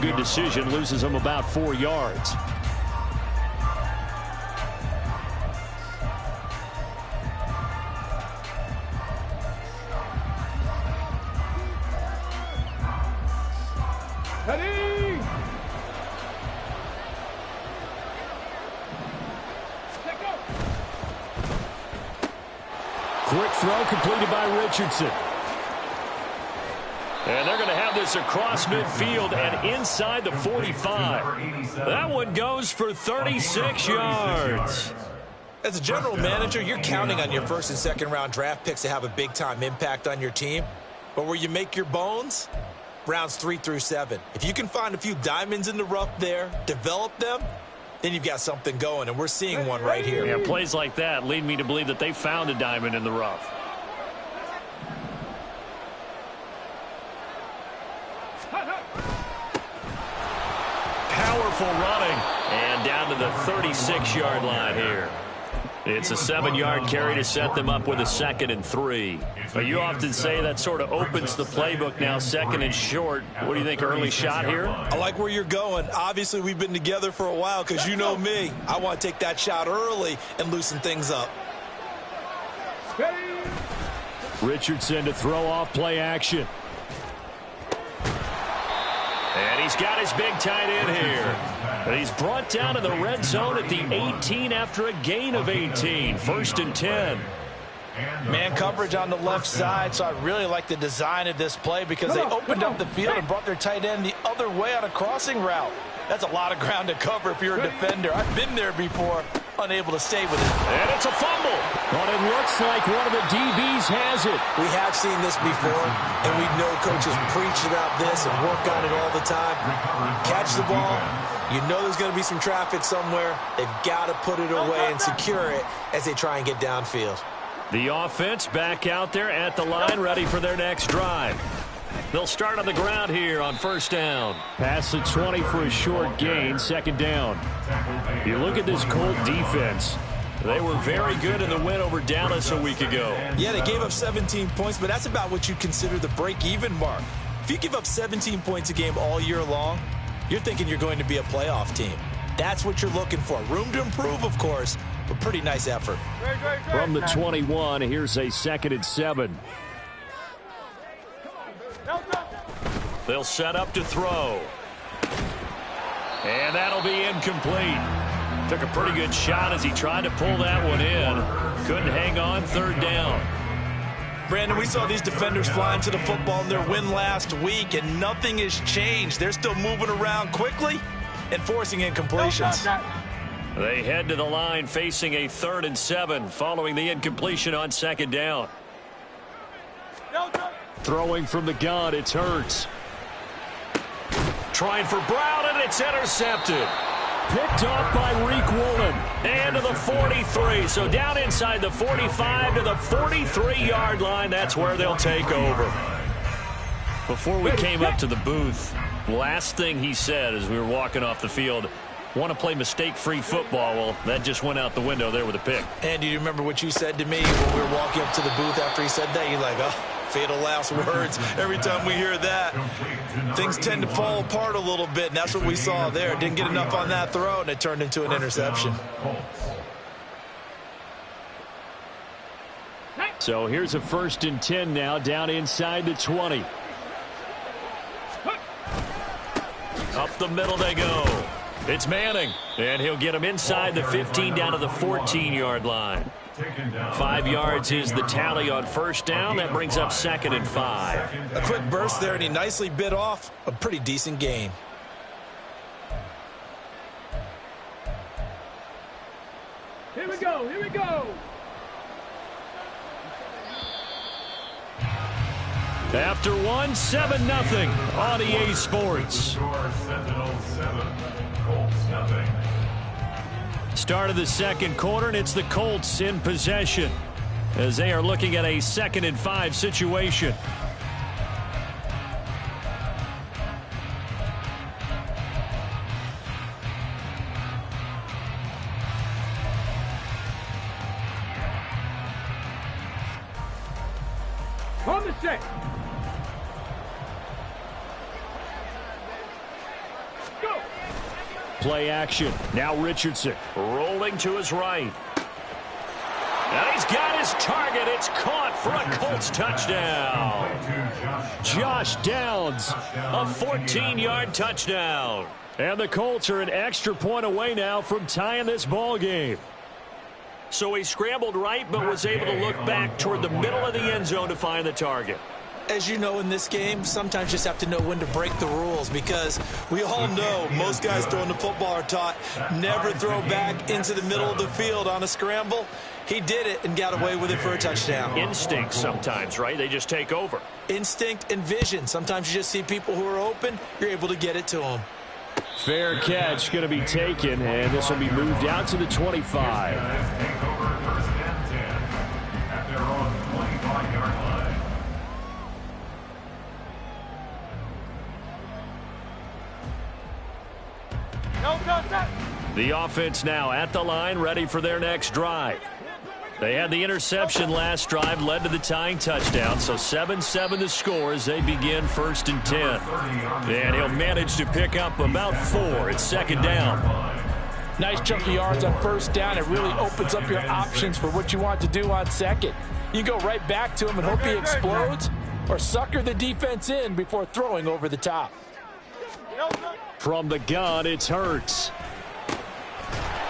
Good decision, loses him about 4 yards. Ready! Quick throw completed by Richardson. And they're going to have this across midfield and inside the 45. That one goes for 36 yards. As a general manager, you're counting on your first and second round draft picks to have a big-time impact on your team. But where you make your bones, rounds 3 through 7. If you can find a few diamonds in the rough there, develop them, then you've got something going, and we're seeing one right here. Yeah, plays like that lead me to believe that they found a diamond in the rough. Powerful running, and down to the 36-yard line here. It's a 7-yard carry to set them up with a 2nd and 3. But you often say that sort of opens the playbook now, 2nd and short. What do you think, early shot here? I like where you're going. Obviously, we've been together for a while because you know me. I want to take that shot early and loosen things up. Richardson to throw off play action. And he's got his big tight end here. But he's brought down to the red zone at the 18 after a gain of 18. 1st and 10. Man coverage on the left side, so I really like the design of this play because they opened up the field and brought their tight end the other way on a crossing route. That's a lot of ground to cover if you're a defender. I've been there before, unable to stay with it. And it's a fumble. But it looks like one of the DBs has it. We have seen this before, and we know coaches preach about this and work on it all the time. Catch the ball. You know there's going to be some traffic somewhere. They've got to put it away and secure it as they try and get downfield. The offense back out there at the line, ready for their next drive. They'll start on the ground here on 1st down. Pass the 20 for a short gain, 2nd down. You look at this Colt defense. They were very good in the win over Dallas a week ago. Yeah, they gave up 17 points, but that's about what you consider the break-even mark. If you give up 17 points a game all year long, you're thinking you're going to be a playoff team. That's what you're looking for. Room to improve, of course, but pretty nice effort. From the 21, here's a 2nd and 7. They'll set up to throw. And that'll be incomplete. Took a pretty good shot as he tried to pull that one in. Couldn't hang on, 3rd down. Brandon, we saw these defenders flying to the football in their win last week, and nothing has changed. They're still moving around quickly and forcing incompletions. They head to the line facing a 3rd and 7 following the incompletion on 2nd down. Throwing from the gun, it's Hurts. Trying for Brown, and it's intercepted. Picked off by Reek Woolen. And to the 43. So down inside the 45 to the 43-yard line. That's where they'll take over. Before we came up to the booth, last thing he said as we were walking off the field, want to play mistake-free football. Well, that just went out the window there with a pick. And do you remember what you said to me when we were walking up to the booth after he said that? You're like, oh, fatal last words. Every time we hear that, things tend to fall apart a little bit, and that's what we saw there. Didn't get enough on that throw, and it turned into an interception. So here's a 1st and 10 now, down inside the 20. Up the middle they go. It's Manning, and he'll get him inside the 15 down to the 14-yard line. 5 yards is the tally on 1st down. That brings up 2nd and 5. A quick burst there, and he nicely bit off a pretty decent gain. Here we go, here we go. After one, 7-0 on EA Sports. Sentinel 7, Colts nothing. Start of the 2nd quarter, and it's the Colts in possession as they are looking at a 2nd and 5 situation. On the set. Play action. Now Richardson rolling to his right. And he's got his target. It's caught for a Colts touchdown. Josh Downs, a 14-yard touchdown. And the Colts are an extra point away now from tying this ball game. So he scrambled right, but was able to look back toward the middle of the end zone to find the target. As you know, in this game, sometimes you just have to know when to break the rules, because we all know most guys throwing the football are taught never throw back into the middle of the field on a scramble. He did it and got away with it for a touchdown. Instinct sometimes, right? They just take over. Instinct and vision. Sometimes you just see people who are open, you're able to get it to them. Fair catch going to be taken, and this will be moved out to the 25. Take over first and 10 at their own 25-yard line. The offense now at the line, ready for their next drive. They had the interception last drive, led to the tying touchdown, so 7-7 the score as they begin 1st and 10. And he'll manage to pick up about 4. It's 2nd down. Nice chunky yards on 1st down. It really opens up your options for what you want to do on 2nd. You go right back to him and hope he explodes, or sucker the defense in before throwing over the top. From the gun, it's Hurts.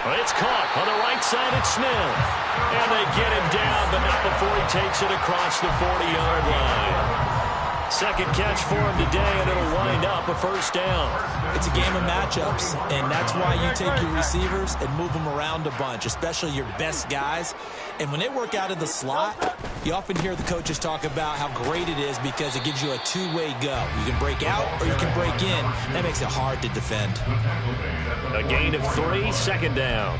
It's caught on the right side. It's Smith. And they get him down, but not before he takes it across the 40-yard line. 2nd catch for him today, and it'll wind up a 1st down. It's a game of matchups, and that's why you take your receivers and move them around a bunch, especially your best guys. And when they work out of the slot, you often hear the coaches talk about how great it is because it gives you a two-way go. You can break out or you can break in. That makes it hard to defend. A gain of 3, 2nd down.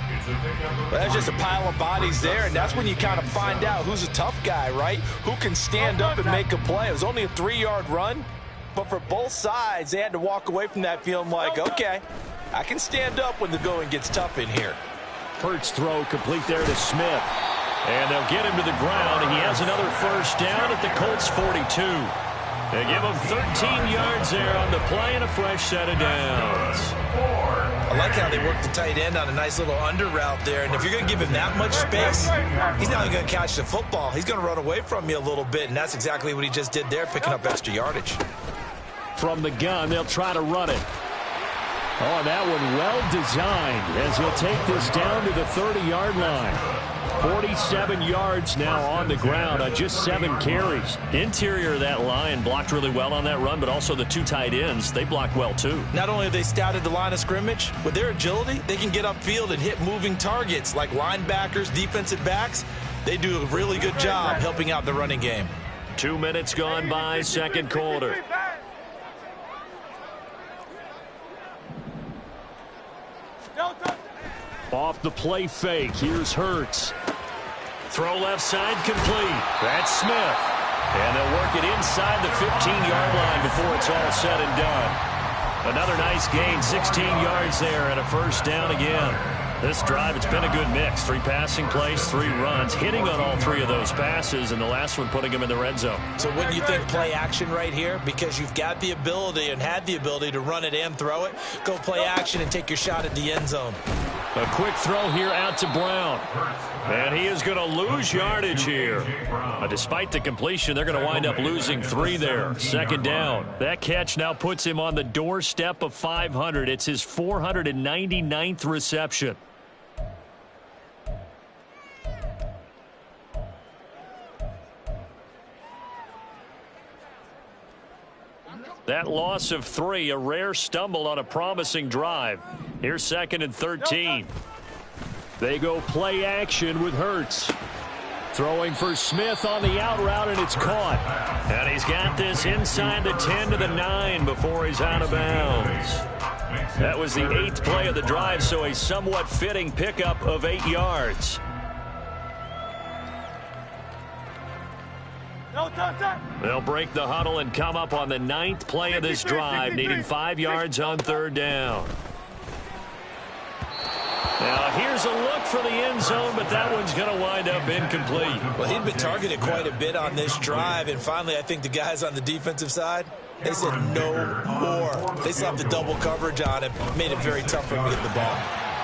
Well, that's just a pile of bodies there, and that's when you kind of find out who's a tough guy, right? Who can stand up and make a play. It was only a 3-yard run, but for both sides, they had to walk away from that feeling like, okay, I can stand up when the going gets tough in here. Hurts throw complete there to Smith. And they'll get him to the ground, and he has another 1st down at the Colts 42. They give him 13 yards there on the play and a fresh set of downs. I like how they work the tight end on a nice little under route there. And if you're going to give him that much space, he's not only going to catch the football, he's going to run away from you a little bit. And that's exactly what he just did there, picking up extra yardage. From the gun, they'll try to run it. Oh, that one well designed as he'll take this down to the 30-yard line. 47 yards now on the ground on just 7 carries. Interior of that line blocked really well on that run, but also the 2 tight ends, they blocked well too. Not only have they scouted the line of scrimmage, with their agility, they can get upfield and hit moving targets like linebackers, defensive backs. They do a really good job helping out the running game. 2 minutes gone by, 2nd quarter. Off the play fake, here's Hurts. Throw left side complete. That's Smith. And they'll work it inside the 15-yard line before it's all said and done. Another nice gain, 16 yards there and a 1st down again. This drive, it's been a good mix. 3 passing plays, 3 runs, hitting on all 3 of those passes, and the last one putting them in the red zone. So wouldn't you think play action right here? Because you've got the ability and had the ability to run it and throw it. Go play action and take your shot at the end zone. A quick throw here out to Brown. And he is going to lose yardage here. Despite the completion, they're going to wind up losing 3 there. 2nd down. That catch now puts him on the doorstep of 500. It's his 499th reception. That loss of 3, a rare stumble on a promising drive. Here's 2nd and 13. They go play action with Hurts. Throwing for Smith on the out route, and it's caught. And he's got this inside the 10 to the 9 before he's out of bounds. That was the 8th play of the drive, so a somewhat fitting pickup of 8 yards. They'll break the huddle and come up on the 9th play of this drive, needing 5 yards on 3rd down. Now, here's a look for the end zone, but that one's going to wind up incomplete. Well, he'd been targeted quite a bit on this drive, and finally I think the guys on the defensive side, They said no more. They slapped the double coverage on him, made it very tough for him to get the ball.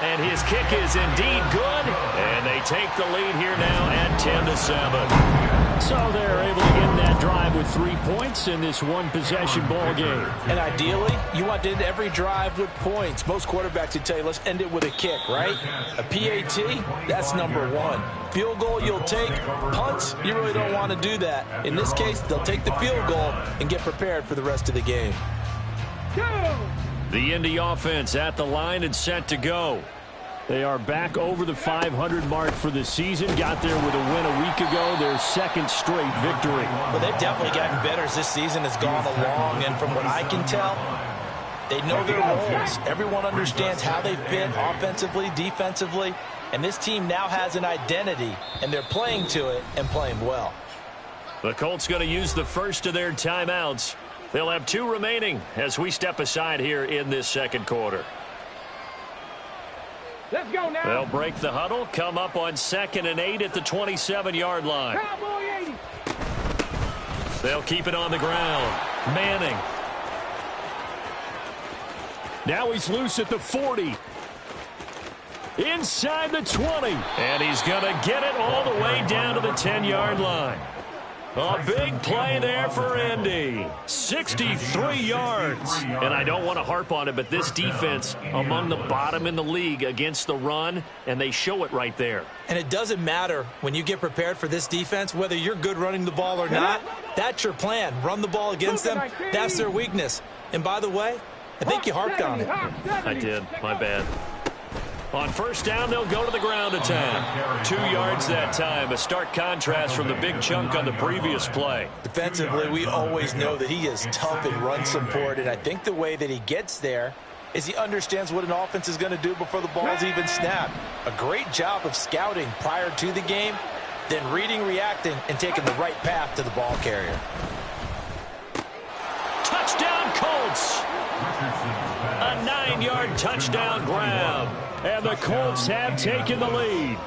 And his kick is indeed good, and they take the lead here now at 10-7. So they're able to end that drive with 3 points in this one-possession ball game. And ideally, you want to end every drive with points. Most quarterbacks would tell you, let's end it with a kick, right? A PAT, that's number one. Field goal you'll take. Punts, you really don't want to do that. In this case, they'll take the field goal and get prepared for the rest of the game. Go! The Indy offense at the line and set to go. They are back over the 500 mark for the season. Got there with a win a week ago, their second straight victory. Well, they've definitely gotten better as this season has gone along, and from what I can tell, they know their roles. Everyone understands how they fit offensively, defensively, and this team now has an identity, and they're playing to it and playing well. The Colts going to use the first of their timeouts. They'll have 2 remaining as we step aside here in this second quarter. Let's go now. They'll break the huddle, come up on 2nd and 8 at the 27-yard line. Cowboy 80. They'll keep it on the ground. Manning. Now he's loose at the 40. Inside the 20. And he's going to get it all the way down to the 10-yard line. A big play there for Indy. 63 yards. And I don't want to harp on it, but this defense among the bottom in the league against the run, and they show it right there. And it doesn't matter when you get prepared for this defense, whether you're good running the ball or not. That's your plan. Run the ball against them. That's their weakness. And by the way, I think you harped on it. I did. My bad. On first down, they'll go to the ground attack. 2 yards that time. A stark contrast from the big chunk on the previous play. Defensively, we always know that he is tough in run support, and I think the way that he gets there is he understands what an offense is going to do before the ball's even snapped. A great job of scouting prior to the game, then reading, reacting, and taking the right path to the ball carrier. Touchdown, Colts! A 9-yard touchdown grab. And the Colts have taken the lead.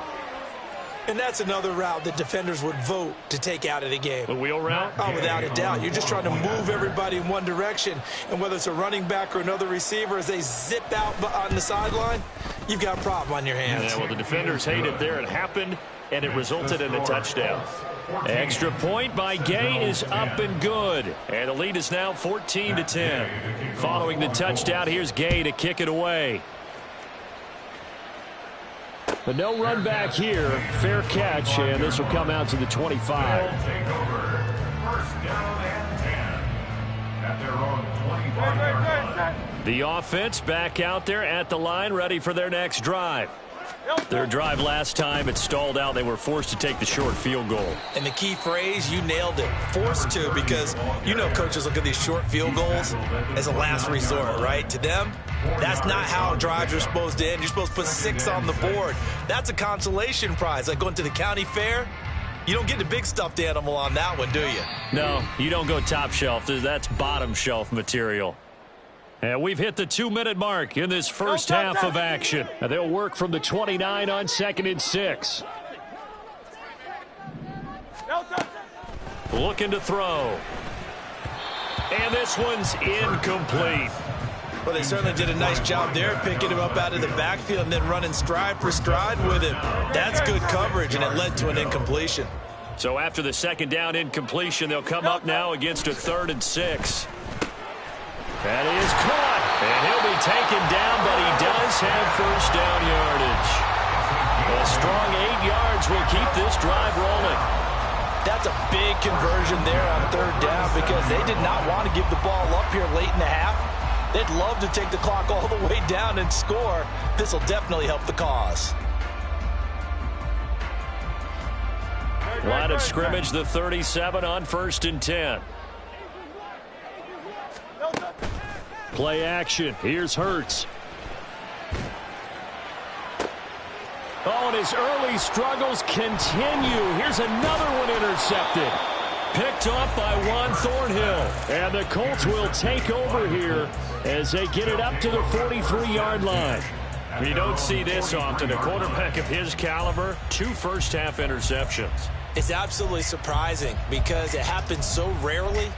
And that's another route that defenders would vote to take out of the game. The wheel route? Oh, without a doubt. You're just trying to move everybody in one direction. And whether it's a running back or another receiver, as they zip out on the sideline, you've got a problem on your hands. Yeah, well, the defenders hate it there. It happened, and it resulted in a touchdown. Extra point by Gay is up and good. And the lead is now 14-10. Following the touchdown, here's Gay to kick it away. But no run back here. Fair catch, and this will come out to the 25. Take over. First down and 10 at their own 25-yard line. The offense back out there at the line, ready for their next drive. Their drive last time, it stalled out. They were forced to take the short field goal. And the key phrase, you nailed it. Forced to, because you know coaches look at these short field goals as a last resort, right? To them, that's not how drives are supposed to end. You're supposed to put 6 on the board. That's a consolation prize, like going to the county fair. You don't get the big stuffed animal on that one, do you? No, you don't go top shelf. That's bottom shelf material. And we've hit the 2-minute mark in this first half of action. And they'll work from the 29 on 2nd and 6. Looking to throw. And this one's incomplete. Well, they certainly did a nice job there, picking him up out of the backfield and then running stride for stride with him. That's good coverage, and it led to an incompletion. So after the second down incompletion, they'll come up now against a 3rd and 6. That is caught, and he'll be taken down, but he does have first down yardage. A strong 8 yards will keep this drive rolling. That's a big conversion there on 3rd down because they did not want to give the ball up here late in the half. They'd love to take the clock all the way down and score. This will definitely help the cause. Line of scrimmage, the 37 on 1st and 10. Play action. Here's Hurts. Oh, and his early struggles continue. Here's another one intercepted. Picked off by Juan Thornhill. And the Colts will take over here as they get it up to the 43-yard line. You don't see this often. A quarterback of his caliber, 2 first-half interceptions. It's absolutely surprising because it happens so rarely.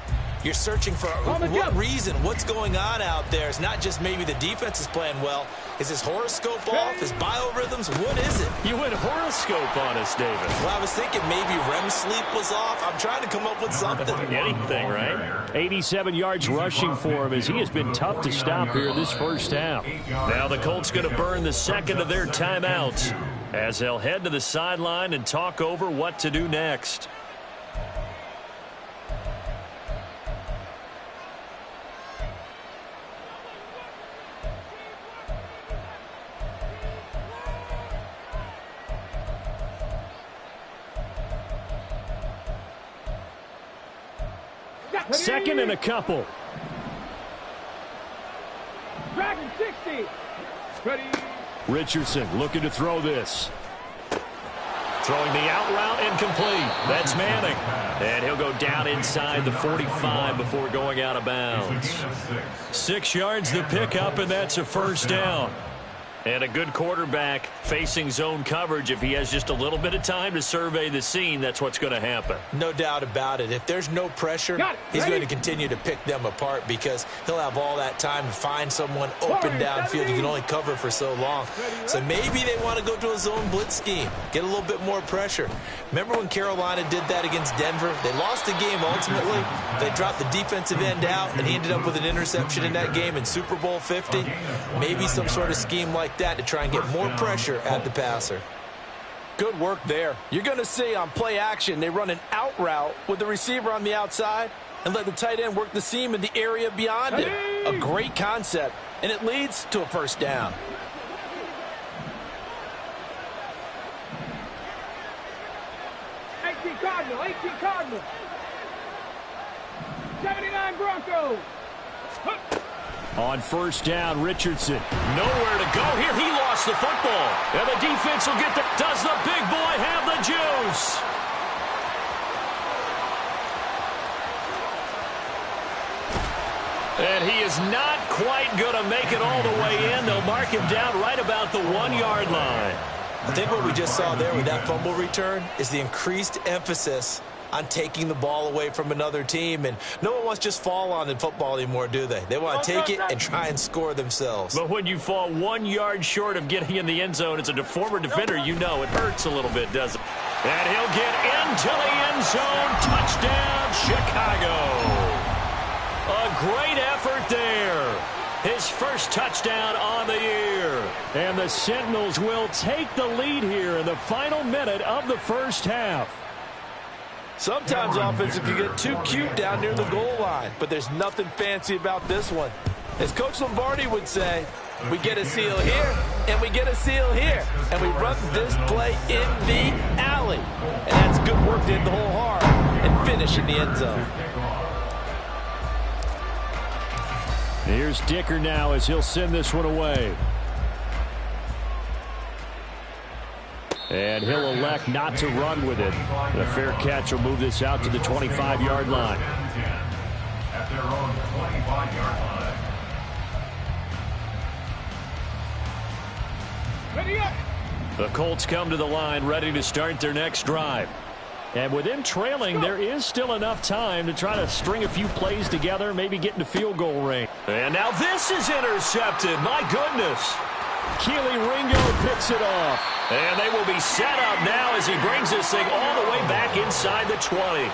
You're searching for what reason, what's going on out there. It's not just maybe the defense is playing well. Is his horoscope off? His biorhythms? What is it? You went horoscope on us, David. Well, I was thinking maybe REM sleep was off. I'm trying to come up with something. Anything, right? 87 yards rushing for him as he has been tough to stop here this first half. Now the Colts going to burn the second of their timeouts as they'll head to the sideline and talk over what to do next. Second and a couple. Dragon 60. Ready. Richardson looking to throw this. Throwing the out route incomplete. That's Manning. And he'll go down inside the 45 before going out of bounds. 6 yards the pickup, and that's a first down. And a good quarterback facing zone coverage. If he has just a little bit of time to survey the scene, that's what's going to happen. No doubt about it. If there's no pressure, he's going to continue to pick them apart because he'll have all that time to find someone open downfield. You can only cover for so long. So maybe they want to go to a zone blitz scheme, get a little bit more pressure. Remember when Carolina did that against Denver? They lost the game ultimately. They dropped the defensive end out, and he ended up with an interception in that game in Super Bowl 50. Maybe some sort of scheme like that to try and get more pressure at the passer. Good work there. You're going to see on play action, they run an out route with the receiver on the outside and let the tight end work the seam in the area beyond it. A great concept, and it leads to a first down. Cardinal. 79 Broncos. On first down, Richardson. Nowhere to go here. He lost the football. And the defense will get the... Does the big boy have the juice? And he is not quite going to make it all the way in. They'll mark him down right about the 1-yard line. I think what we just saw there with that fumble return is the increased emphasis on taking the ball away from another team. And no one wants to just fall on in football anymore, do they? They want to take it and try and score themselves. But when you fall 1 yard short of getting in the end zone as a former defender, you know it hurts a little bit, doesn't it? And he'll get into the end zone. Touchdown, Chicago. A great effort there. His first touchdown on the year. And the Sentinels will take the lead here in the final minute of the first half. Sometimes offenses can get too cute down near the goal line, but there's nothing fancy about this one. As Coach Lombardi would say, we get a seal here, and we get a seal here, and we run this play in the alley. And that's good work to hit the hole hard and finish in the end zone. Here's Dicker now as he'll send this one away. And he'll elect not to run with it. The fair catch will move this out to the 25-yard line. At their own 25-yard line. Ready up. The Colts come to the line ready to start their next drive. And with them trailing, there is still enough time to try to string a few plays together, maybe get into field goal range. And now this is intercepted. My goodness. Keely Ringo picks it off. And they will be set up now as he brings this thing all the way back inside the 20.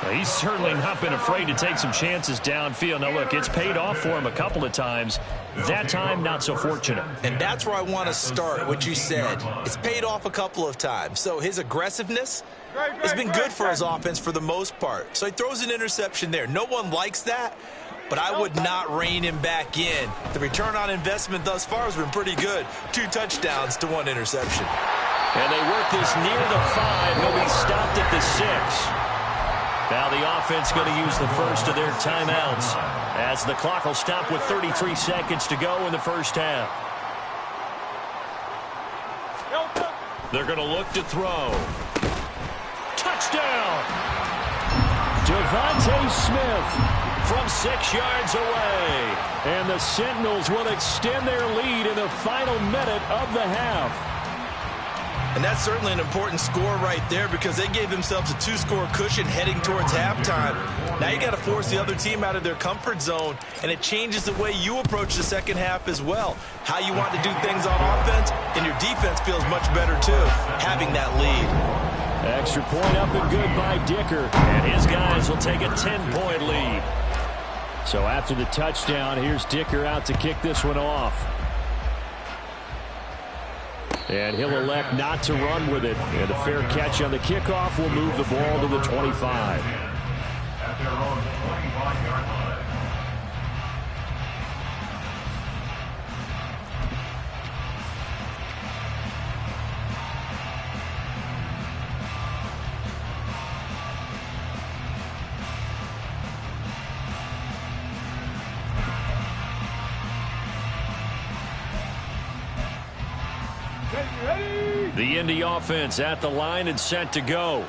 Well, he's certainly not been afraid to take some chances downfield. Now, look, it's paid off for him a couple of times. That time, not so fortunate. And that's where I want to start, what you said. It's paid off a couple of times. So his aggressiveness has been good for his offense for the most part. So he throws an interception there. No one likes that, but I would not rein him back in. The return on investment thus far has been pretty good. 2 touchdowns to 1 interception. And they work this near the 5. He'll be stopped at the 6. Now the offense going to use the first of their timeouts as the clock will stop with 33 seconds to go in the first half. They're going to look to throw. Touchdown! Devontae Smith from 6 yards away. And the Sentinels will extend their lead in the final minute of the half. And that's certainly an important score right there because they gave themselves a 2-score cushion heading towards halftime. Now you got to force the other team out of their comfort zone, and it changes the way you approach the second half as well. How you want to do things on offense, and your defense feels much better too, having that lead. Extra point up and good by Dicker, and his guys will take a 10-point lead. So after the touchdown, here's Dicker out to kick this one off. And he'll elect not to run with it. And a fair catch on the kickoff will move the ball to the 25. At their own 25-yard line. The Indy offense at the line and set to go.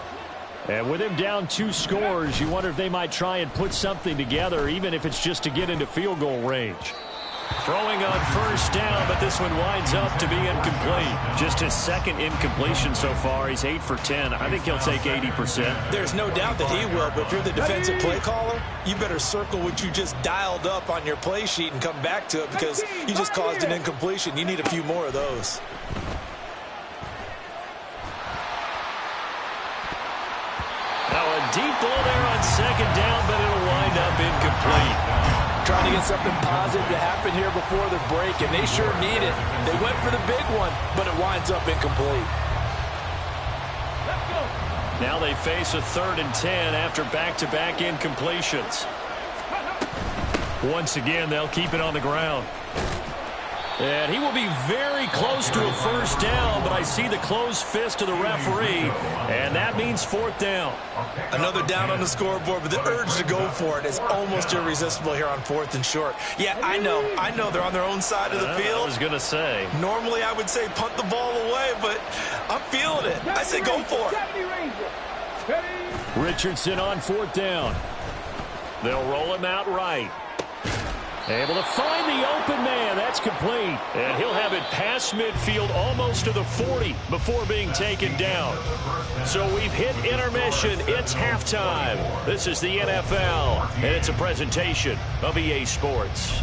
And with him down 2 scores, you wonder if they might try and put something together, even if it's just to get into field goal range. Throwing on first down, but this one winds up to be incomplete. Just his second incompletion so far. He's 8 for 10. I think he'll take 80%. There's no doubt that he will, but if you're the defensive play caller, you better circle what you just dialed up on your play sheet and come back to it because you just caused an incompletion. You need a few more of those. Now a deep ball there on second down, but it'll wind up incomplete. Trying to get something positive to happen here before the break, and they sure need it. They went for the big one, but it winds up incomplete. Now they face a 3rd and 10 after back-to-back incompletions. Once again, they'll keep it on the ground. And he will be very close to a first down, but I see the closed fist of the referee, and that means 4th down. Another down on the scoreboard, but the urge to go for it is almost irresistible here on 4th and short. Yeah, I know they're on their own side of the field. I was going to say. Normally I would say punt the ball away, but I'm feeling it. I say go for it. Richardson on 4th down. They'll roll him out right. Able to find the open man. That's complete. And he'll have it past midfield almost to the 40 before being taken down. So we've hit intermission. It's halftime. This is the NFL, and it's a presentation of EA Sports.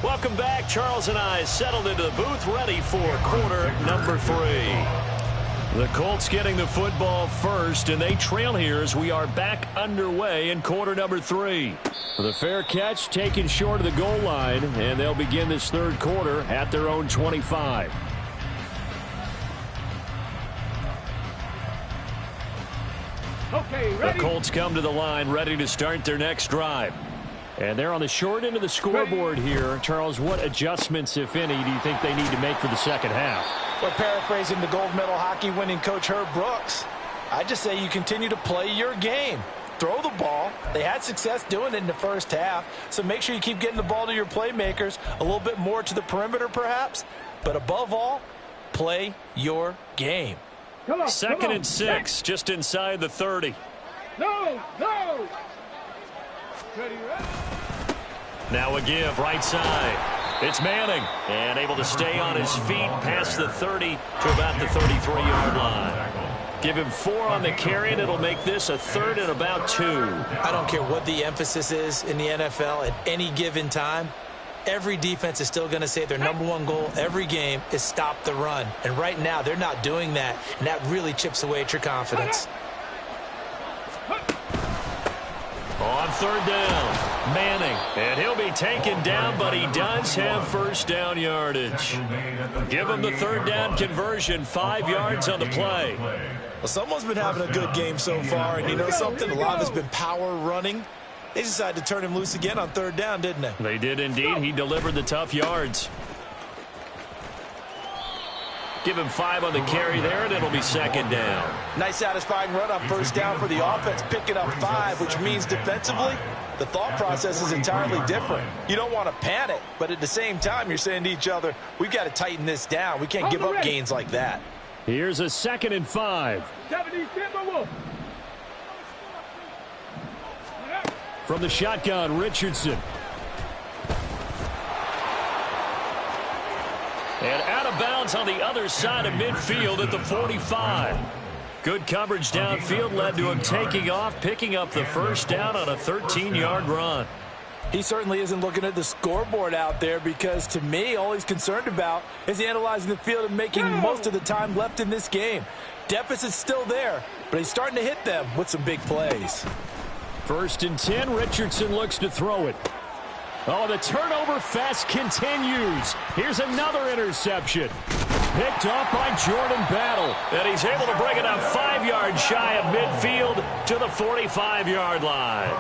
Welcome back. Charles and I settled into the booth ready for quarter number 3. The Colts getting the football first, and they trail here as we are back underway in quarter number 3. The fair catch taken short of the goal line, and they'll begin this 3rd quarter at their own 25. Okay, ready. The Colts come to the line ready to start their next drive. And they're on the short end of the scoreboard here. Charles, what adjustments, if any, do you think they need to make for the second half? Well, paraphrasing the gold medal hockey winning coach Herb Brooks, I just say you continue to play your game. Throw the ball. They had success doing it in the first half, so make sure you keep getting the ball to your playmakers, a little bit more to the perimeter perhaps, but above all, play your game. Come on, 2nd and 6, just inside the 30. No. Now a give, right side. It's Manning, and able to stay on his feet past the 30 to about the 33-yard line. Give him 4 on the carry, and it'll make this a 3rd and about 2. I don't care what the emphasis is in the NFL at any given time. Every defense is still going to say their #1 goal every game is stop the run. And right now, they're not doing that, and that really chips away at your confidence. On 3rd down, Manning, and he'll be taken down, but he does have first down yardage. Give him the 3rd down conversion, 5 yards on the play. Well, someone's been having a good game so far, and you know something? A lot of it's been power running. They decided to turn him loose again on 3rd down, didn't they? They did indeed. He delivered the tough yards. Give him 5 on the carry there, and it'll be 2nd down. Nice satisfying run on first down for the offense, picking up 5, which means defensively, the thought process is entirely different. You don't want to panic, but at the same time, you're saying to each other, we've got to tighten this down. We can't give up gains like that. Here's a 2nd and 5. From the shotgun, Richardson. And out of bounds on the other side of midfield at the 45. Good coverage downfield led to him taking off, picking up the first down on a 13-yard run. He certainly isn't looking at the scoreboard out there because, to me, all he's concerned about is analyzing the field and making most of the time left in this game. Deficit's still there, but he's starting to hit them with some big plays. 1st and 10, Richardson looks to throw it. Oh, the turnover fest continues. Here's another interception. Picked off by Jordan Battle. And he's able to bring it up 5 yards shy of midfield to the 45-yard line.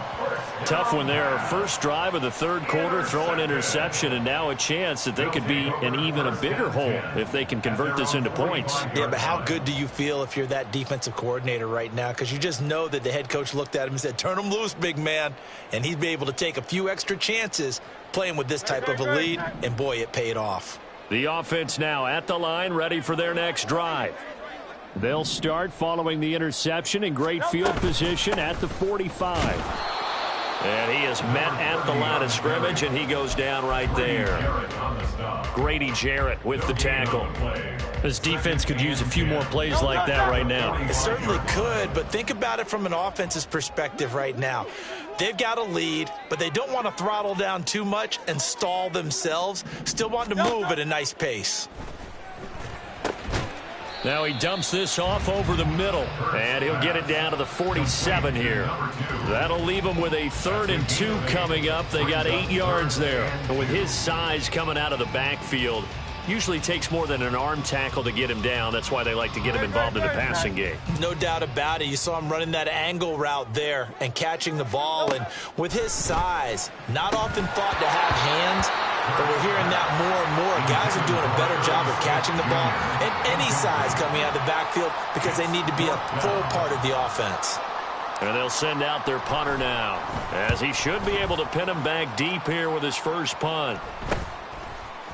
Tough one there. First drive of the 3rd quarter, throw an interception, and now a chance that they could be in even a bigger hole if they can convert this into points. Yeah, but how good do you feel if you're that defensive coordinator right now? Because you just know that the head coach looked at him and said, turn him loose, big man. And he'd be able to take a few extra chances playing with this type of a lead, and boy, it paid off. The offense now at the line, ready for their next drive. They'll start following the interception in great field position at the 45. And he is met at the line of scrimmage, and he goes down right there. Grady Jarrett with the tackle. This defense could use a few more plays like that right now. It certainly could, but think about it from an offense's perspective right now. They've got a lead, but they don't want to throttle down too much and stall themselves. Still want to move at a nice pace. Now he dumps this off over the middle, and he'll get it down to the 47 here. That'll leave him with a 3rd and 2 coming up. They got 8 yards there. And with his size coming out of the backfield, usually takes more than an arm tackle to get him down. That's why they like to get him involved in the passing game. No doubt about it. You saw him running that angle route there and catching the ball. And with his size, not often thought to have hands, but we're hearing that more and more. Guys are doing a better job of catching the ball at any size coming out of the backfield because they need to be a full part of the offense. And they'll send out their punter now, as he should be able to pin him back deep here with his first punt.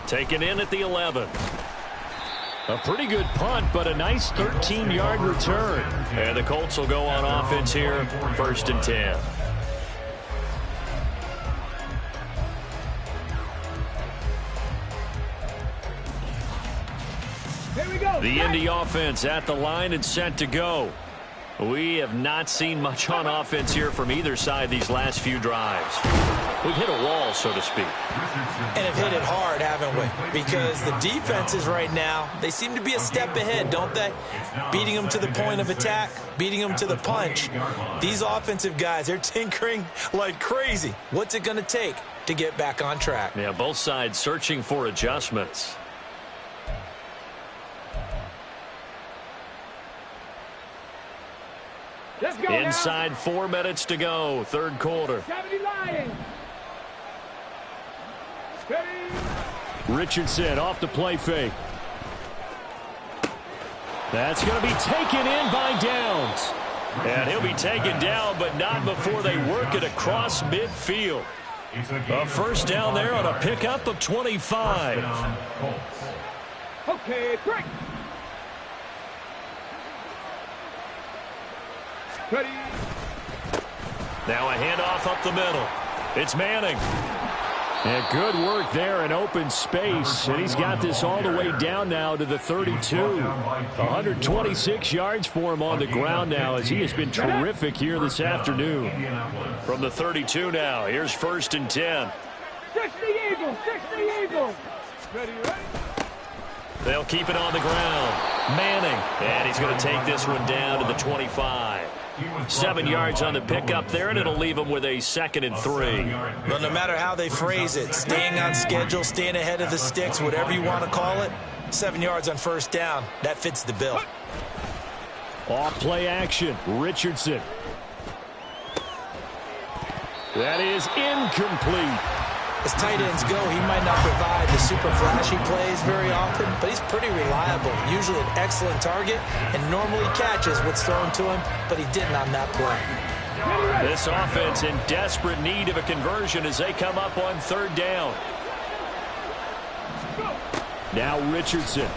Taken in at the 11. A pretty good punt, but a nice 13-yard return. And the Colts will go on offense here, 1st and 10. Here we go. The Indy offense at the line and set to go. We have not seen much on offense here from either side these last few drives. We've hit a wall, so to speak. And have hit it hard, haven't we? Because the defenses right now, they seem to be a step ahead, don't they? Beating them to the point of attack, beating them to the punch. These offensive guys, they're tinkering like crazy. What's it going to take to get back on track? Yeah, both sides searching for adjustments. Let's go Inside now. 4 minutes to go, 3rd quarter. 70 Lions. Ready. Richardson off the play fake. That's going to be taken in by Downs. And he'll be taken down, but not before they work it across midfield. A first down there on a pickup of 25. Okay, break. Ready. Now a handoff up the middle. It's Manning. And good work there in open space. And he's got this all the way down now to the 32. 126 yards for him on the ground now, as he has been terrific here this afternoon. From the 32 now, here's 1st and 10. Fix the Eagle. Fix the Eagle. Ready, ready. They'll keep it on the ground. Manning. And he's going to take this one down to the 25. 7 yards on the pickup there, and it'll leave him with a 2nd and 3. Well, no matter how they phrase it, staying on schedule, staying ahead of the sticks, whatever you want to call it, 7 yards on 1st down, that fits the bill. Off play action, Richardson. That is incomplete. As tight ends go, he might not provide the super flashy plays very often, but he's pretty reliable, usually an excellent target, and normally catches what's thrown to him, but he didn't on that play. This offense in desperate need of a conversion as they come up on 3rd down. Now Richardson.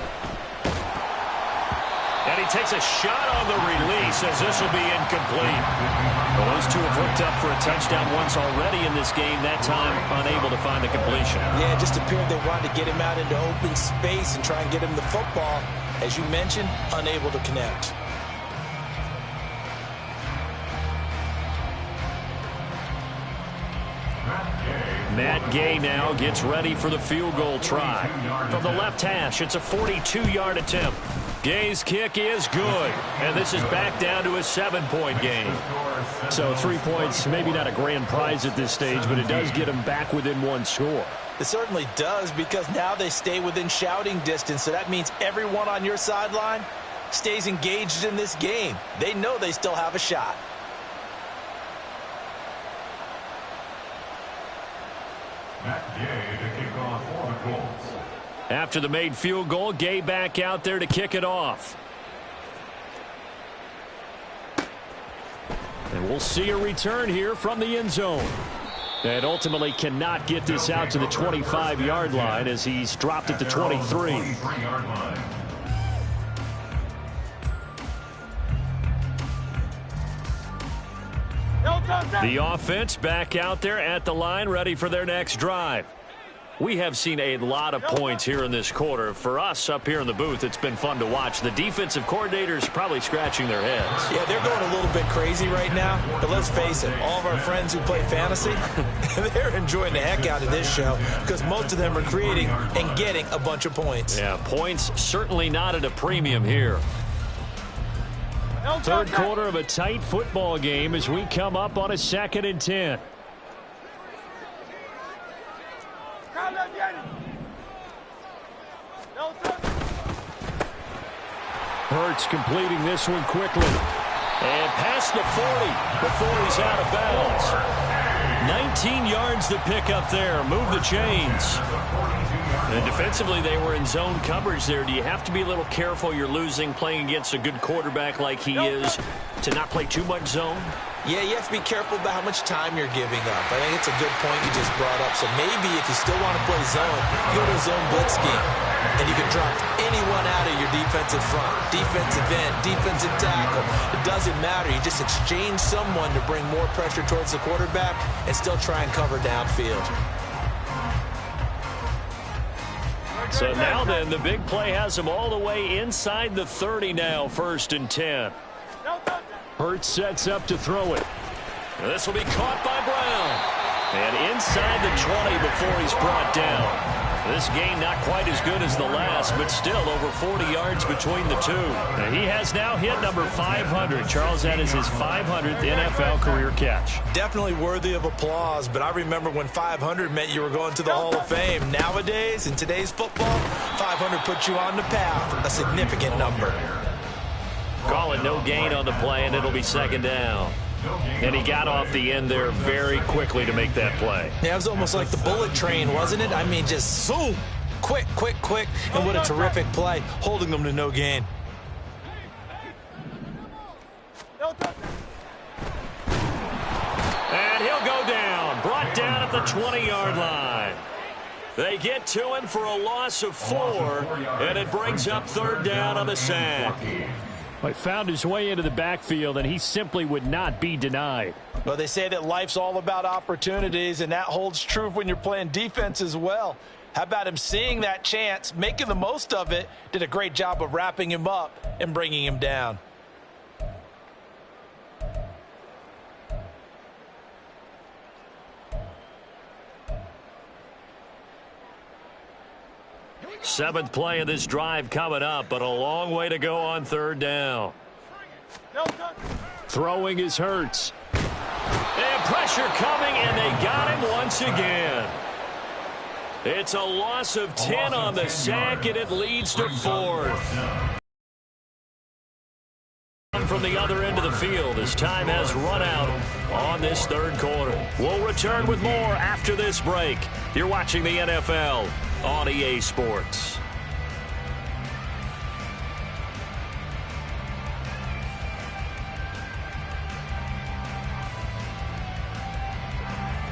And he takes a shot on the release as this will be incomplete. Well, those two have hooked up for a touchdown once already in this game, that time unable to find the completion. Yeah, it just appeared they wanted to get him out into open space and try and get him the football. As you mentioned, unable to connect. Matt Gay now gets ready for the field goal try. From the left hash, it's a 42-yard attempt. Gay's kick is good, and this is back down to a 7-point game. So 3 points, maybe not a grand prize at this stage, but it does get them back within one score. It certainly does, because now they stay within shouting distance, so that means everyone on your sideline stays engaged in this game. They know they still have a shot. Matt Gay to kick off for the Colts. After the made field goal, Gay back out there to kick it off. And we'll see a return here from the end zone. And ultimately cannot get this out to the 25-yard line as he's dropped at the 23. The offense back out there at the line, ready for their next drive. We have seen a lot of points here in this quarter. For us up here in the booth, it's been fun to watch. The defensive coordinators probably scratching their heads. Yeah, they're going a little bit crazy right now. But let's face it, all of our friends who play fantasy, they're enjoying the heck out of this show because most of them are creating and getting a bunch of points. Yeah, points certainly not at a premium here. Third quarter of a tight football game as we come up on a 2nd and 10. Hurts completing this one quickly. And past the 40 before he's out of bounds. 19 yards to pick up there. Move the chains. And defensively, they were in zone coverage there. Do you have to be a little careful you're losing playing against a good quarterback like he is to not play too much zone? Yeah, you have to be careful about how much time you're giving up. I think it's a good point you just brought up. So maybe if you still want to play zone, you go to a zone blitz scheme. And you can drop anyone out of your defensive front. Defensive end, defensive tackle. It doesn't matter. You just exchange someone to bring more pressure towards the quarterback and still try and cover downfield. So now then, the big play has him all the way inside the 30 now, 1st and 10. Hurts sets up to throw it. This will be caught by Brown. And inside the 20 before he's brought down. This game not quite as good as the last, but still over 40 yards between the two. And he has now hit number 500. Charles, that is his 500th NFL career catch. Definitely worthy of applause, but I remember when 500 meant you were going to the Hall of Fame. Nowadays, in today's football, 500 puts you on the path, a significant number. Call it no gain on the play, and it'll be 2nd down. And he got off the end there very quickly to make that play. Yeah, it was almost like the bullet train, wasn't it? I mean, just zoom, quick, quick, quick, and what a terrific play, holding them to no gain. And he'll go down, brought down at the 20-yard line. They get to him for a loss of 4, and it brings up 3rd down on the sack. But found his way into the backfield, and he simply would not be denied. Well, they say that life's all about opportunities, and that holds true when you're playing defense as well. How about him seeing that chance, making the most of it, did a great job of wrapping him up and bringing him down. Seventh play of this drive coming up, but a long way to go on 3rd down. Throwing is Hurts. And pressure coming, and they got him once again. It's a loss of 10 on the sack, and it leads to 4th. From the other end of the field as time has run out on this 3rd quarter. We'll return with more after this break. You're watching the NFL on EA Sports.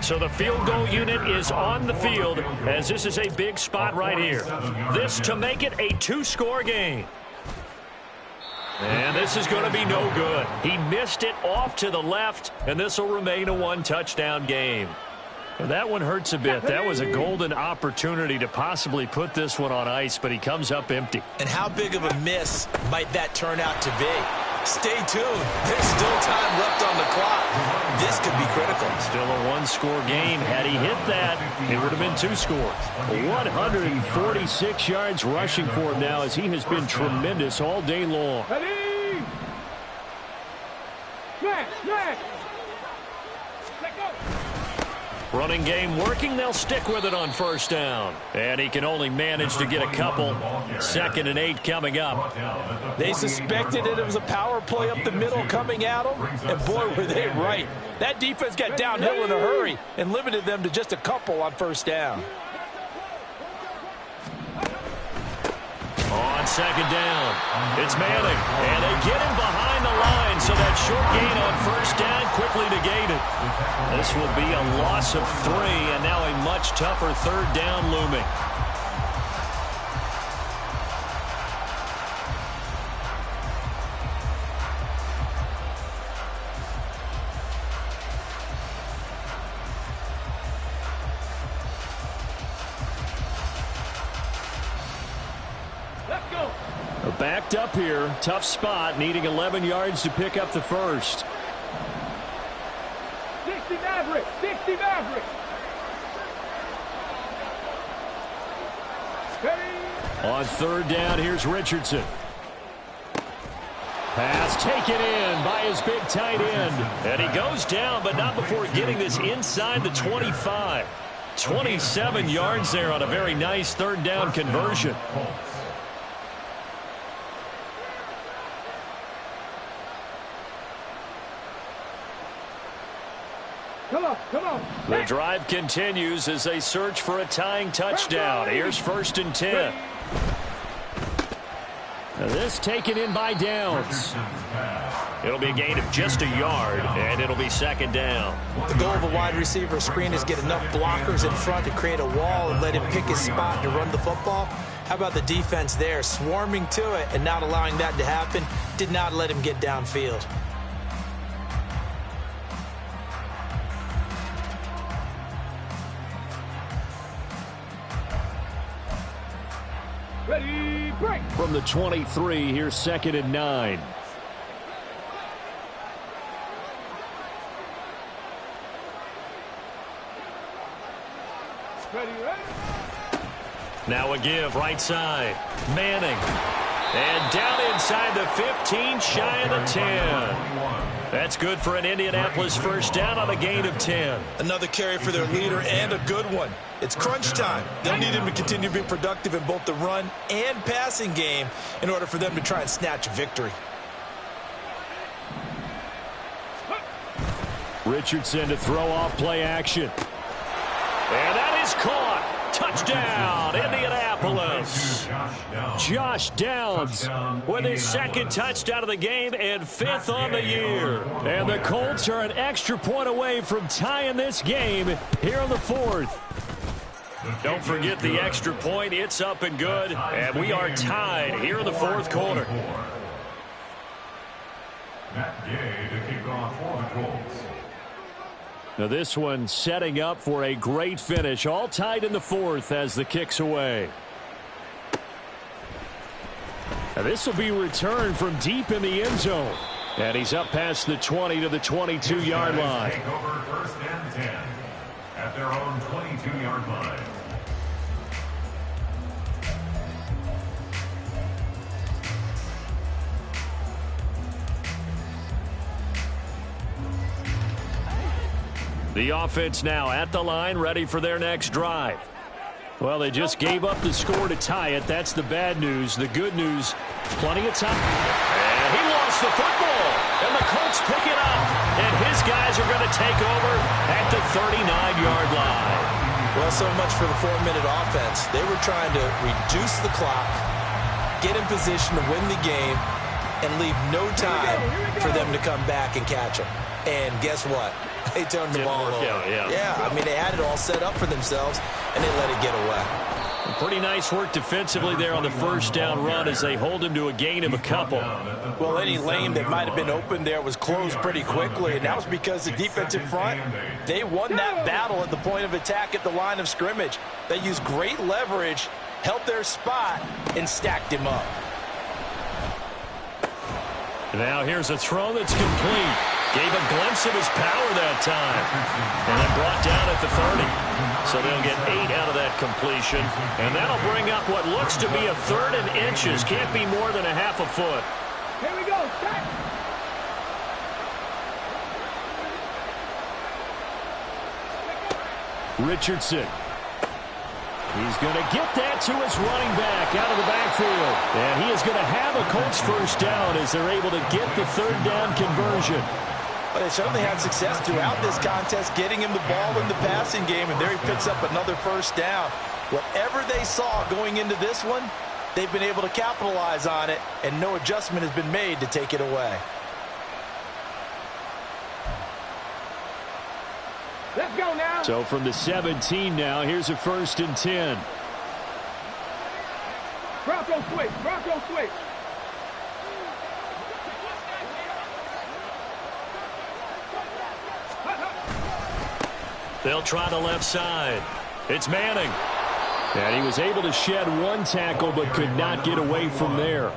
So the field goal unit is on the field as this is a big spot right here. This to make it a 2-score game. And this is going to be no good. He missed it off to the left, and this will remain a one-touchdown game. Well, that one hurts a bit. That was a golden opportunity to possibly put this one on ice, but he comes up empty. And how big of a miss might that turn out to be? Stay tuned. There's still time left on the clock. This could be critical. Still a one-score game. Had he hit that, it would have been 2 scores. 146 yards rushing for him now as he has been tremendous all day long. Ready? Snap. Let go. Running game working. They'll stick with it on first down. And he can only manage to get a couple. 2nd and 8 coming up. They suspected it was a power play up the middle coming at them, and boy, were they right. That defense got downhill in a hurry and limited them to just a couple on first down. On 2nd down, it's Manning, and they get him behind the line, so that short gain on first down quickly negated. This will be a loss of 3, and now a much tougher 3rd down looming. Backed up here, tough spot, needing 11 yards to pick up the first. 60 Maverick. On 3rd down, here's Richardson. Pass taken in by his big tight end. And he goes down, but not before getting this inside the 25. 27 yards there on a very nice 3rd down conversion. Come on. The drive continues as they search for a tying touchdown. Here's 1st and 10. Now this taken in by Downs. It'll be a gain of just a yard, and it'll be 2nd down. The goal of a wide receiver screen is get enough blockers in front to create a wall and let him pick his spot to run the football. How about the defense there, swarming to it and not allowing that to happen? Did not let him get downfield. Ready, break. From the 23, here's 2nd and 9. Ready. Now a give, right side. Manning. And down inside the 15, shy of the 10. That's good for an Indianapolis first down on a gain of 10. Another carry for their leader and a good one. It's crunch time. They'll need him to continue to be productive in both the run and passing game in order for them to try and snatch a victory. Richardson to throw off play action. And that is caught. Touchdown, Indianapolis. Josh Downs with his 2nd touchdown of the game and 5th on the year. And the Colts are an extra point away from tying this game here in the 4th. Don't forget the extra point. It's up and good. And we are tied here in the 4th quarter. Matt Gay to kick off for the Colts. Now this one setting up for a great finish. All tied in the 4th as the kick's away. Now this will be returned from deep in the end zone. And he's up past the 20 to the 22-yard line. Take over 1st and 10 at their own 22-yard line. The offense now at the line, ready for their next drive. Well, they just gave up the score to tie it. That's the bad news. The good news, plenty of time. And he lost the football. And the Colts pick it up. And his guys are going to take over at the 39-yard line. Well, so much for the 4-minute offense. They were trying to reduce the clock, get in position to win the game, and leave no time for them to come back and catch them. And guess what? They turned the ball over. Yeah, I mean, they had it all set up for themselves, and they let it get away. Pretty nice work defensively there on the first down run as they hold him to a gain of a couple. Well, any lane that might have been open there was closed pretty quickly, and that was because the defensive front, they won that battle at the point of attack at the line of scrimmage. They used great leverage, held their spot, and stacked him up. Now here's a throw that's complete. Gave a glimpse of his power that time. And then brought down at the 30. So they'll get 8 out of that completion. And that'll bring up what looks to be a 3rd and inches. Can't be more than a half a foot. Here we go. Start. Richardson. He's going to get that to his running back out of the backfield. And he is going to have a Colts first down as they're able to get the 3rd down conversion. But they certainly had success throughout this contest getting him the ball in the passing game, and there he picks up another first down. Whatever they saw going into this one, they've been able to capitalize on it, and no adjustment has been made to take it away. Let's go now. So from the 17 now, here's a 1st and 10. Bronco switch. Bronco switch. They'll try the left side. It's Manning. And he was able to shed 1 tackle but could not get away from there.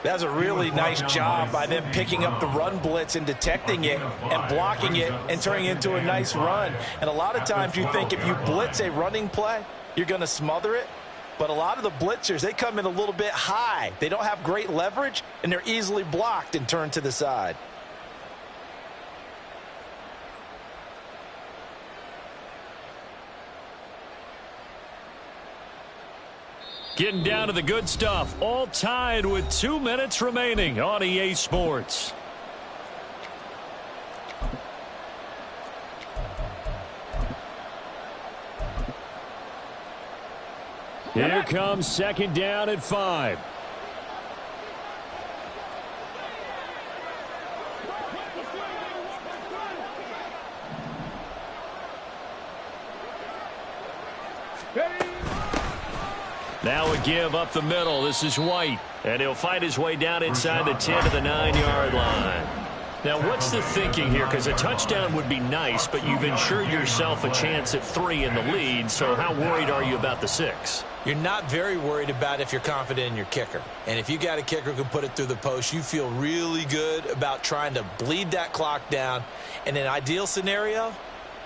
That's a really nice job by them picking up the run blitz and detecting it and blocking it and turning it into a nice run. And a lot of times you think if you blitz a running play, you're going to smother it. But a lot of the blitzers, they come in a little bit high. They don't have great leverage, and they're easily blocked and turned to the side. Getting down to the good stuff. All tied with 2 minutes remaining on EA Sports. Here comes 2nd down at 5. Now a give up the middle. This is White. And he'll fight his way down inside the 10 to the 9-yard line. Now, what's the thinking here? Because a touchdown would be nice, but you've ensured yourself a chance at 3 in the lead. So how worried are you about the 6? You're not very worried about if you're confident in your kicker. And if you got a kicker who can put it through the post, you feel really good about trying to bleed that clock down. In an ideal scenario,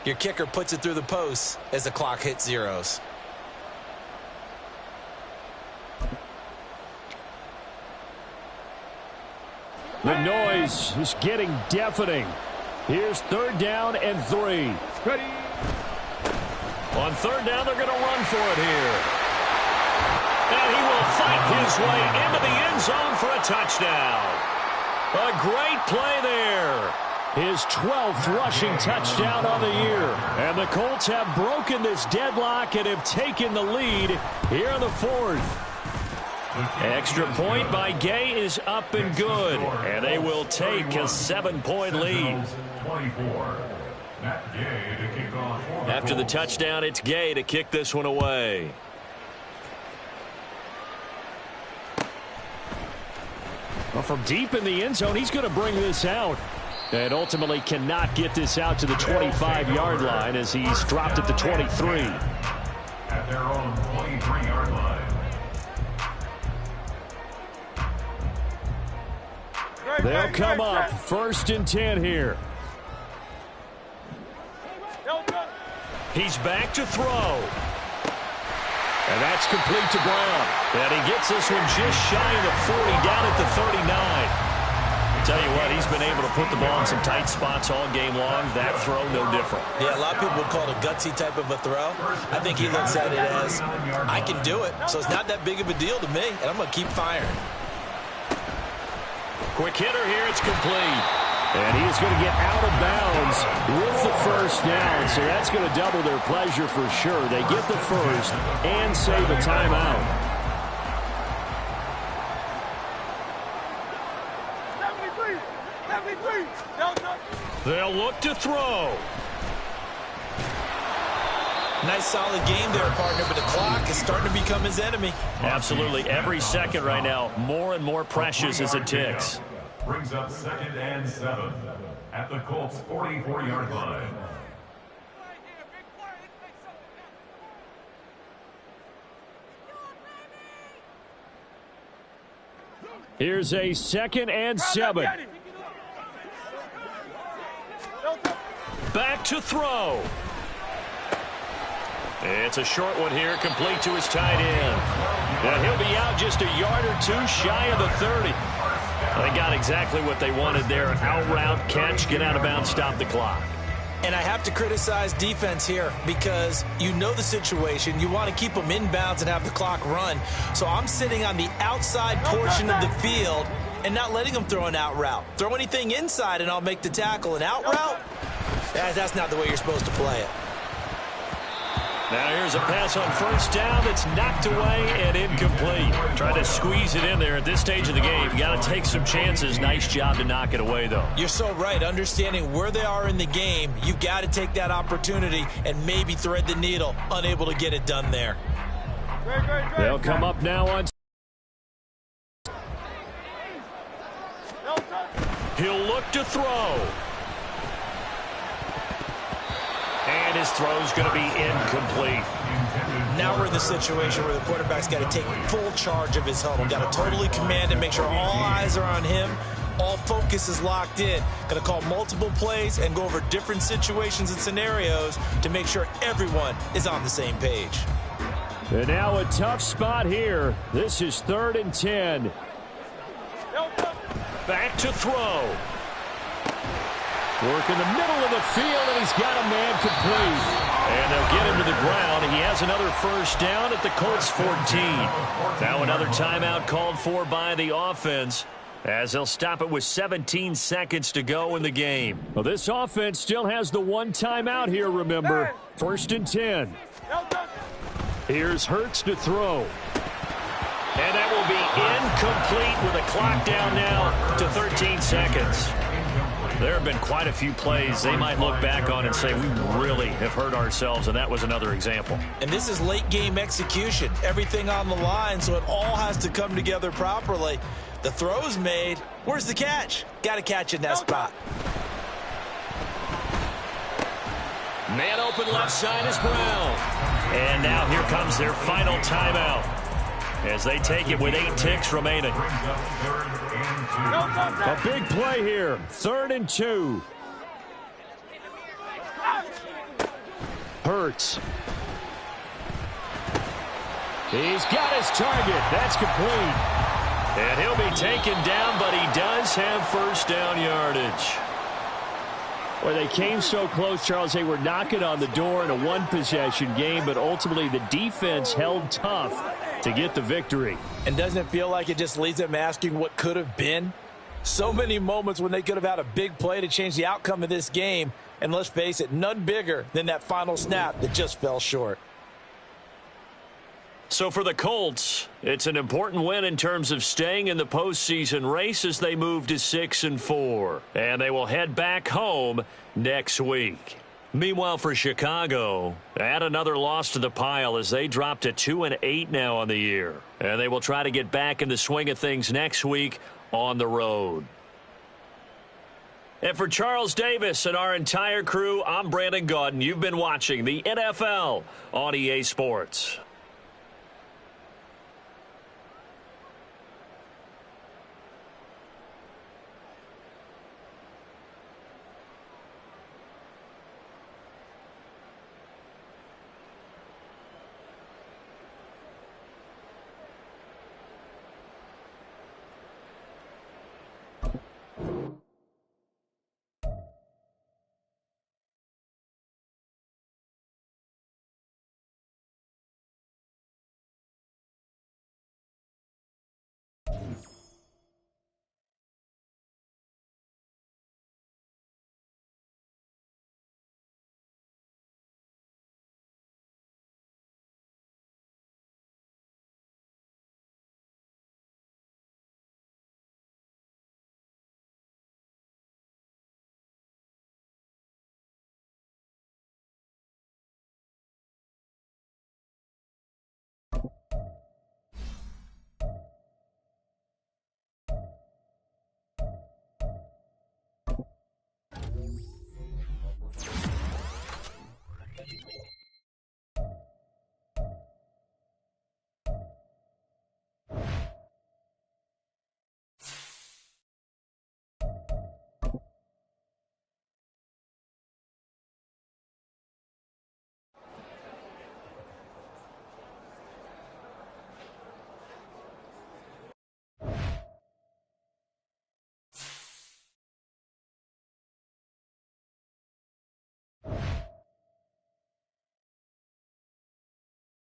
your kicker puts it through the post as the clock hits zeros. The noise is getting deafening. Here's 3rd down and 3. Ready. On 3rd down, they're going to run for it here. And he will fight his way into the end zone for a touchdown. A great play there. His 12th rushing touchdown on the year. And the Colts have broken this deadlock and have taken the lead here in the 4th. Extra point by Gay is up and good. And they will take a 7-point lead. After the touchdown, it's Gay to kick this one away. Well, from deep in the end zone, he's going to bring this out. And ultimately cannot get this out to the 25-yard line as he's dropped at the 23. At their own 23-yard line. They'll come up 1st and 10 here. He's back to throw. And that's complete to Brown. And he gets this one just shy of the 40, down at the 39. Tell you what, he's been able to put the ball in some tight spots all game long. That throw, no different. Yeah, a lot of people would call it a gutsy type of a throw. I think he looks at it as, I can do it, so it's not that big of a deal to me, and I'm going to keep firing. Quick hitter here, it's complete. And he is going to get out of bounds with the first down. So that's going to double their pleasure for sure. They get the first and save a timeout. 73. They'll look to throw. Nice solid game there, partner, but the clock is starting to become his enemy. Absolutely. Every second right now, more and more precious as it ticks. Brings up 2nd and 7 at the Colts' 44-yard line. Here's a 2nd and 7. Back to throw. It's a short one here, complete to his tight end. Now he'll be out just a yard or two shy of the 30. They got exactly what they wanted there. Out route, catch, get out of bounds, stop the clock. And I have to criticize defense here because you know the situation. You want to keep them inbounds and have the clock run. So I'm sitting on the outside portion of the field and not letting them throw an out route. Throw anything inside and I'll make the tackle. An out route? That's not the way you're supposed to play it. Now here's a pass on first down that's knocked away and incomplete. Trying to squeeze it in there at this stage of the game. You got to take some chances. Nice job to knock it away, though. You're so right. Understanding where they are in the game, you've got to take that opportunity and maybe thread the needle. Unable to get it done there. They'll come up now on. He'll look to throw. And his throw's going to be incomplete. Now we're in the situation where the quarterback's got to take full charge of his huddle. Got to totally command and make sure all eyes are on him. All focus is locked in. Going to call multiple plays and go over different situations and scenarios to make sure everyone is on the same page. And now a tough spot here. This is 3rd and 10. Back to throw. Work in the middle of the field, and he's got a man complete. And they'll get him to the ground. He has another first down at the Colts 14. Now another timeout called for by the offense, as they'll stop it with 17 seconds to go in the game. Well, this offense still has the one timeout here, remember. 1st and 10. Here's Hurts to throw. And that will be incomplete with a clock down now to 13 seconds. There have been quite a few plays they might look back on and say, we really have hurt ourselves, and that was another example. And this is late game execution. Everything on the line, so it all has to come together properly. The throw's made. Where's the catch? Got to catch in that spot. Man open left side is Brown. And now here comes their final timeout as they take it with 8 ticks remaining. A big play here. 3rd and 2. Hurts. He's got his target. That's complete. And he'll be taken down, but he does have first down yardage. Well, they came so close, Charles. They were knocking on the door in a one-possession game, but ultimately the defense held tough to get the victory. And doesn't it feel like it just leaves them asking what could have been? So many moments when they could have had a big play to change the outcome of this game. And let's face it, none bigger than that final snap that just fell short. So for the Colts, it's an important win in terms of staying in the postseason race as they move to 6-4. And they will head back home next week. Meanwhile, for Chicago, add another loss to the pile as they drop to 2-8 now on the year. And they will try to get back in the swing of things next week on the road. And for Charles Davis and our entire crew, I'm Brandon Gaudin. You've been watching the NFL on EA Sports.